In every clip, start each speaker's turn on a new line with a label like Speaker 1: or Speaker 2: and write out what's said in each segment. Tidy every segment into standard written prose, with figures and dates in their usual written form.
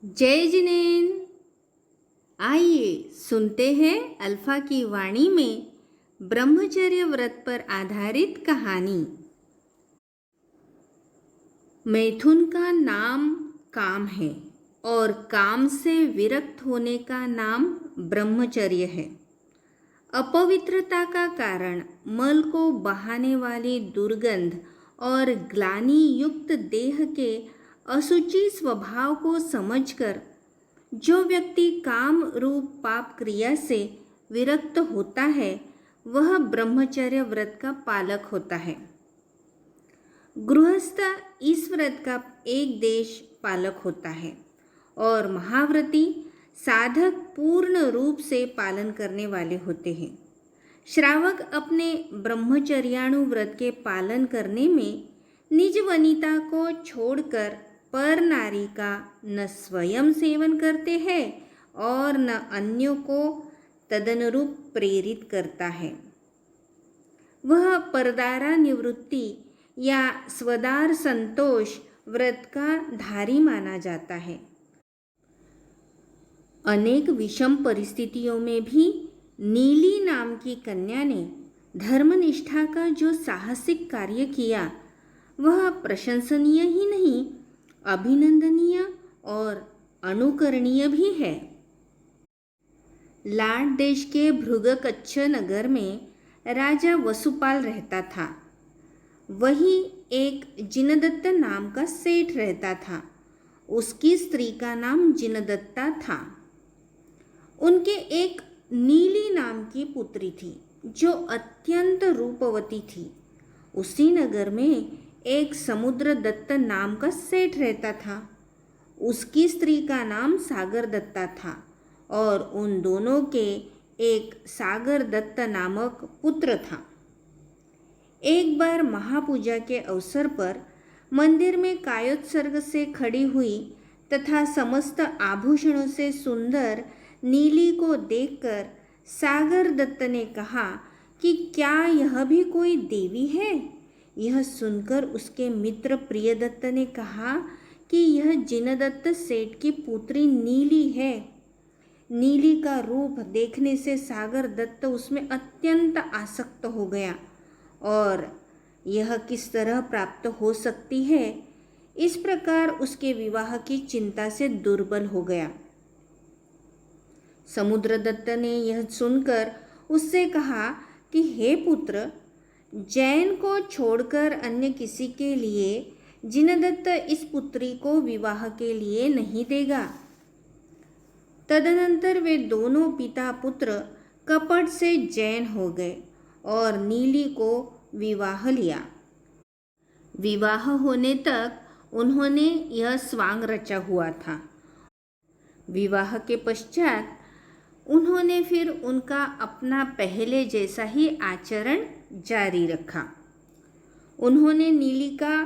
Speaker 1: जय जिनेन। आइए सुनते हैं अल्फा की वाणी में ब्रह्मचर्य व्रत पर आधारित कहानी। मैथुन का नाम काम है और काम से विरक्त होने का नाम ब्रह्मचर्य है। अपवित्रता का कारण मल को बहाने वाली दुर्गंध और ग्लानि युक्त देह के असुचि स्वभाव को समझकर जो व्यक्ति काम रूप पाप क्रिया से विरक्त होता है वह ब्रह्मचर्य व्रत का पालक होता है। गृहस्थ इस व्रत का एक देश पालक होता है और महाव्रती साधक पूर्ण रूप से पालन करने वाले होते हैं। श्रावक अपने ब्रह्मचर्याणु व्रत के पालन करने में निज वनिता को छोड़कर पर नारी का न स्वयं सेवन करते हैं और न अन्यों को तदनुरूप प्रेरित करता है। वह परदारा निवृत्ति या स्वदार संतोष व्रत का धारी माना जाता है। अनेक विषम परिस्थितियों में भी नीली नाम की कन्या ने धर्मनिष्ठा का जो साहसिक कार्य किया वह प्रशंसनीय ही नहीं, अभिनंदनीय और अनुकरणीय भी है। लाट देश के भृगकच्छ नगर में राजा वसुपाल रहता था। वही एक जिनदत्त नाम का सेठ रहता था। उसकी स्त्री का नाम जिनदत्ता था। उनके एक नीली नाम की पुत्री थी जो अत्यंत रूपवती थी। उसी नगर में एक समुद्रदत्त नाम का सेठ रहता था। उसकी स्त्री का नाम सागरदत्ता था और उन दोनों के एक सागरदत्त नामक पुत्र था। एक बार महापूजा के अवसर पर मंदिर में कायोत्सर्ग से खड़ी हुई तथा समस्त आभूषणों से सुंदर नीली को देखकर सागरदत्त ने कहा कि क्या यह भी कोई देवी है। यह सुनकर उसके मित्र प्रियदत्त ने कहा कि यह जिनदत्त सेठ की पुत्री नीली है। नीली का रूप देखने से सागरदत्त उसमें अत्यंत आसक्त हो गया और यह किस तरह प्राप्त हो सकती है, इस प्रकार उसके विवाह की चिंता से दुर्बल हो गया। समुद्रदत्त ने यह सुनकर उससे कहा कि हे पुत्र, जैन को छोड़कर अन्य किसी के लिए जिनदत्त इस पुत्री को विवाह के लिए नहीं देगा। तदनंतर वे दोनों पिता पुत्र कपट से जैन हो गए और नीली को विवाह लिया। विवाह होने तक उन्होंने यह स्वांग रचा हुआ था। विवाह के पश्चात उन्होंने फिर उनका अपना पहले जैसा ही आचरण जारी रखा। उन्होंने नीली का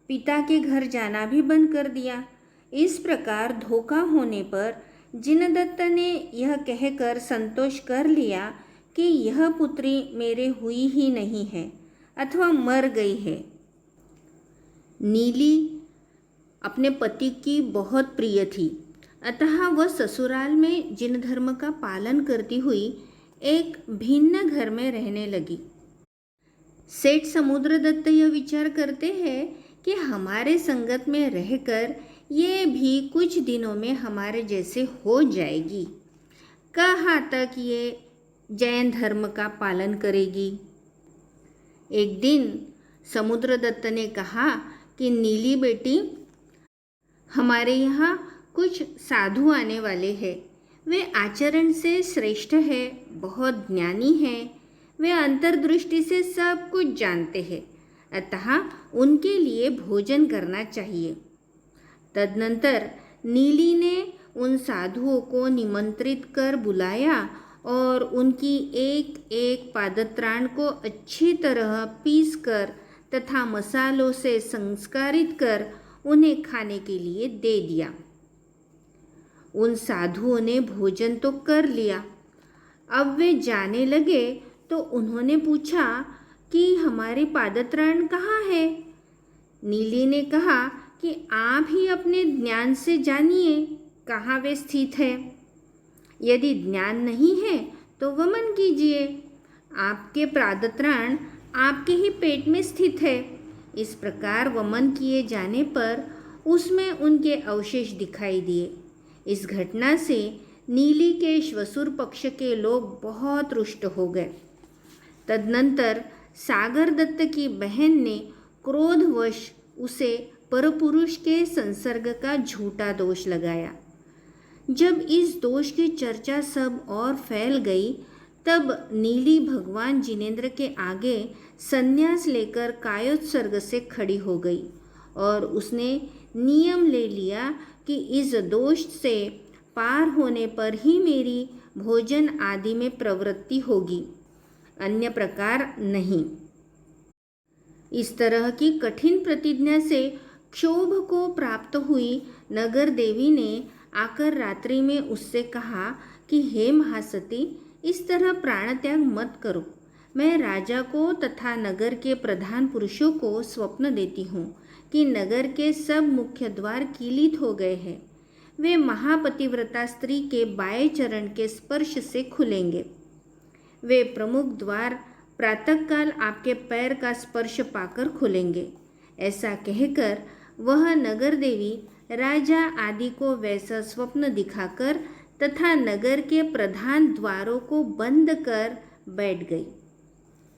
Speaker 1: पिता के घर जाना भी बंद कर दिया। इस प्रकार धोखा होने पर जिनदत्त ने यह कहकर संतोष कर लिया कि यह पुत्री मेरे हुई ही नहीं है अथवा मर गई है। नीली अपने पति की बहुत प्रिय थी, अतः वह ससुराल में जिन धर्म का पालन करती हुई एक भिन्न घर में रहने लगी। सेठ समुद्रदत्त यह विचार करते हैं कि हमारे संगत में रहकर ये भी कुछ दिनों में हमारे जैसे हो जाएगी, कहाँ तक ये जैन धर्म का पालन करेगी। एक दिन समुद्रदत्त ने कहा कि नीली बेटी, हमारे यहाँ कुछ साधु आने वाले हैं। वे आचरण से श्रेष्ठ है, बहुत ज्ञानी हैं। वे अंतर्दृष्टि से सब कुछ जानते हैं, अतः उनके लिए भोजन करना चाहिए। तदनंतर नीली ने उन साधुओं को निमंत्रित कर बुलाया और उनकी एक एक पादत्राण को अच्छी तरह पीसकर तथा मसालों से संस्कारित कर उन्हें खाने के लिए दे दिया। उन साधुओं ने भोजन तो कर लिया। अब वे जाने लगे तो उन्होंने पूछा कि हमारे पादत्राण कहाँ है। नीली ने कहा कि आप ही अपने ज्ञान से जानिए। कहाँ वे स्थित है। यदि ज्ञान नहीं है तो वमन कीजिए। आपके प्रादत्राण आपके ही पेट में स्थित है। इस प्रकार वमन किए जाने पर उसमें उनके अवशेष दिखाई दिए। इस घटना से नीली के श्वसुर पक्ष के लोग बहुत रुष्ट हो गए। तदनंतर सागर दत्त की बहन ने क्रोधवश उसे परपुरुष के संसर्ग का झूठा दोष लगाया। जब इस दोष की चर्चा सब और फैल गई, तब नीली भगवान जिनेंद्र के आगे संन्यास लेकर कायोत्सर्ग से खड़ी हो गई और उसने नियम ले लिया कि इस दोष से पार होने पर ही मेरी भोजन आदि में प्रवृत्ति होगी, अन्य प्रकार नहीं। इस तरह की कठिन प्रतिज्ञा से क्षोभ को प्राप्त हुई नगर देवी ने आकर रात्रि में उससे कहा कि हे महासती, इस तरह प्राण त्याग मत करो। मैं राजा को तथा नगर के प्रधान पुरुषों को स्वप्न देती हूँ कि नगर के सब मुख्य द्वार किलित हो गए हैं। वे महापतिव्रता स्त्री के बाएं चरण के स्पर्श से खुलेंगे। वे प्रमुख द्वार प्रातःकाल आपके पैर का स्पर्श पाकर खुलेंगे। ऐसा कहकर वह नगर देवी राजा आदि को वैसा स्वप्न दिखाकर तथा नगर के प्रधान द्वारों को बंद कर बैठ गई।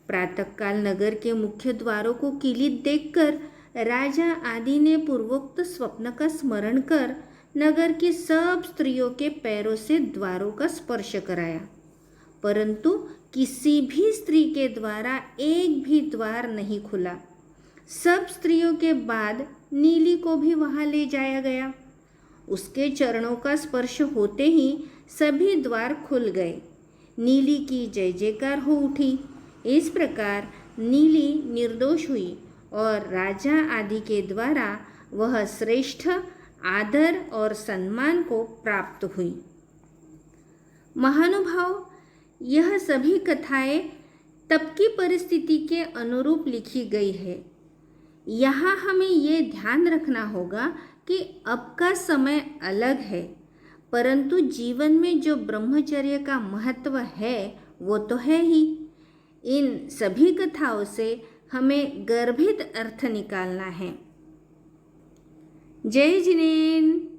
Speaker 1: प्रातःकाल नगर के मुख्य द्वारों को किलित देखकर राजा आदि ने पूर्वोक्त स्वप्न का स्मरण कर नगर की सब स्त्रियों के पैरों से द्वारों का स्पर्श कराया, परंतु किसी भी स्त्री के द्वारा एक भी द्वार नहीं खुला। सब स्त्रियों के बाद नीली को भी वहां ले जाया गया। उसके चरणों का स्पर्श होते ही सभी द्वार खुल गए। नीली की जय जयकार हो उठी। इस प्रकार नीली निर्दोष हुई और राजा आदि के द्वारा वह श्रेष्ठ आदर और सम्मान को प्राप्त हुई। महानुभाव, यह सभी कथाएं तब की परिस्थिति के अनुरूप लिखी गई है। यहाँ हमें ये ध्यान रखना होगा कि अब का समय अलग है, परंतु जीवन में जो ब्रह्मचर्य का महत्व है वो तो है ही। इन सभी कथाओं से हमें गर्भित अर्थ निकालना है। जय जिनेन्द्र।